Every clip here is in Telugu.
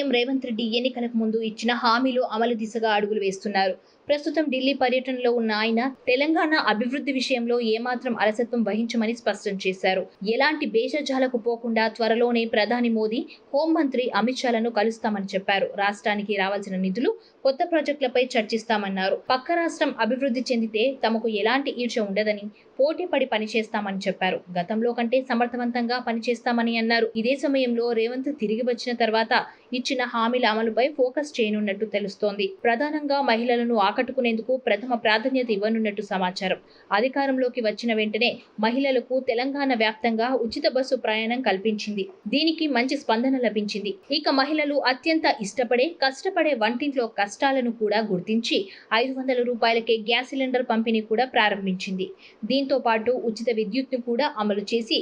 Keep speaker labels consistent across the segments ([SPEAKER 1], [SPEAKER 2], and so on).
[SPEAKER 1] సీఎం రేవంత్ రెడ్డి ఎన్నికలకు ముందు ఇచ్చిన హామీలు అమలు దిశగా అడుగులు వేస్తున్నారు. ప్రస్తుతం ఢిల్లీ పర్యటనలో ఉన్న ఆయన తెలంగాణ అభివృద్ధి విషయంలో ఏమాత్రం అలసత్వం వహించమని స్పష్టం చేశారు. ఎలాంటి భేషజాలకు పోకుండా త్వరలోనే ప్రధాని మోదీ, హోంమంత్రి అమిత్ షాలను కలుస్తామని చెప్పారు. రాష్ట్రానికి రావాల్సిన నిధులు, కొత్త ప్రాజెక్టులపై చర్చిస్తామన్నారు. పక్క రాష్ట్రం అభివృద్ధి చెందితే తమకు ఎలాంటి ఈర్ష్య ఉండదని, పోటీపడి పనిచేస్తామని చెప్పారు. గతంలో కంటే సమర్థవంతంగా పనిచేస్తామని అన్నారు. ఇదే సమయంలో రేవంత్ తిరిగి వచ్చిన తర్వాత ఇచ్చిన హామీల అమలుపై ఫోకస్ చేయనున్నట్టు తెలుస్తోంది. ప్రధానంగా మహిళలను ఆకట్టుకునేందుకు ప్రథమ ప్రాధాన్యత ఇవ్వనున్నట్టు సమాచారం. అధికారంలోకి వచ్చిన వెంటనే మహిళలకు తెలంగాణ వ్యాప్తంగా ఉచిత బస్సు ప్రయాణం కల్పించింది. దీనికి మంచి స్పందన లభించింది. ఇక మహిళలు అత్యంత ఇష్టపడే, కష్టపడే వంటింట్లో కష్టాలను కూడా గుర్తించి 500 రూపాయలకే గ్యాస్ సిలిండర్ పంపిణీ కూడా ప్రారంభించింది. దీంతో పాటు ఉచిత విద్యుత్ను కూడా అమలు చేసి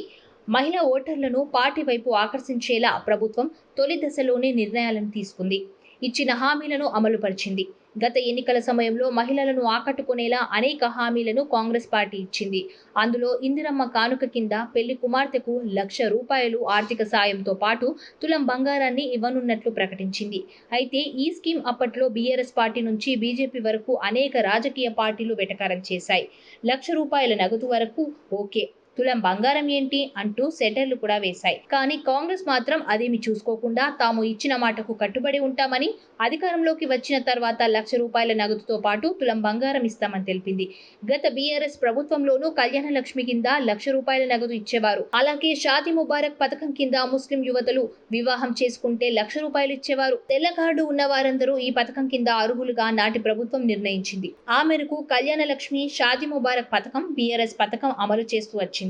[SPEAKER 1] మహిళా ఓటర్లను పార్టీ వైపు ఆకర్షించేలా ప్రభుత్వం తొలి దశలోనే నిర్ణయాలను తీసుకుంది. ఇచ్చిన హామీలను అమలుపరిచింది. గత ఎన్నికల సమయంలో మహిళలను ఆకట్టుకునేలా అనేక హామీలను కాంగ్రెస్ పార్టీ ఇచ్చింది. అందులో ఇందిరమ్మ కానుక కింద పెళ్లి కుమార్తెకు ₹1,00,000 ఆర్థిక సాయంతో పాటు తులం బంగారాన్ని ఇవ్వనున్నట్లు ప్రకటించింది. అయితే ఈ స్కీమ్ అప్పట్లో బీఆర్ఎస్ పార్టీ నుంచి బీజేపీ వరకు అనేక రాజకీయ పార్టీలు వెటకారం చేశాయి. ₹1,00,000 నగదు వరకు ఓకే, తులం బంగారం ఏంటి అంటూ సెటర్లు కూడా వేశాయి. కానీ కాంగ్రెస్ మాత్రం అదేమి చూసుకోకుండా తాము ఇచ్చిన మాటకు కట్టుబడి ఉంటామని, అధికారంలోకి వచ్చిన తర్వాత ₹1,00,000 నగదుతో పాటు తులం బంగారం ఇస్తామని తెలిపింది. గత బీఆర్ఎస్ ప్రభుత్వంలోనూ కళ్యాణ లక్ష్మి కింద ₹1,00,000 నగదు ఇచ్చేవారు. అలాగే షాదీ ముబారక్ పథకం కింద ముస్లిం యువతలు వివాహం చేసుకుంటే ₹1,00,000 ఇచ్చేవారు. తెల్ల కార్డు ఉన్న వారందరూ ఈ పథకం కింద అర్హులుగా నాటి ప్రభుత్వం నిర్ణయించింది. ఆ మేరకు కళ్యాణ లక్ష్మి, షాదీ ముబారక్ పథకం, బీఆర్ఎస్ పథకం అమలు చేస్తూ వచ్చింది.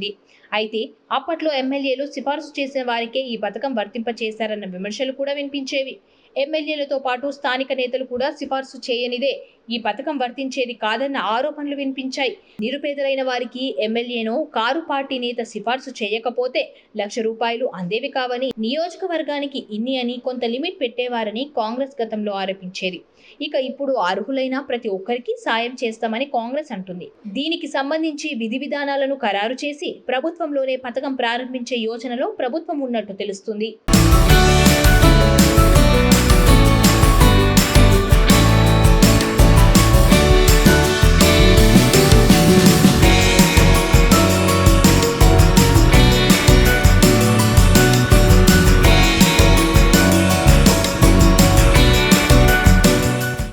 [SPEAKER 1] అయితే అప్పట్లో ఎమ్మెల్యేలు సిఫార్సు చేసిన వారికే ఈ పథకం వర్తింపచేశారన్న విమర్శలు కూడా వినిపించేవి. ఎమ్మెల్యేలతో పాటు స్థానిక నేతలు కూడా సిఫార్సు చేయనిదే ఈ పథకం వర్తించేది కాదన్న ఆరోపణలు వినిపించాయి. నిరుపేదలైన వారికి ఎమ్మెల్యేనో, కారు పార్టీ నేత సిఫార్సు చేయకపోతే ₹1,00,000 అందేవి కావని, నియోజకవర్గానికి ఇన్ని అని కొంత లిమిట్ పెట్టేవారని కాంగ్రెస్ గతంలో ఆరోపించేది. ఇక ఇప్పుడు అర్హులైన ప్రతి ఒక్కరికి సాయం చేస్తామని కాంగ్రెస్ అంటుంది. దీనికి సంబంధించి విధి విధానాలను ఖరారు చేసి ప్రభుత్వంలోనే పథకం ప్రారంభించే యోచనలో ప్రభుత్వం ఉన్నట్టు తెలుస్తుంది.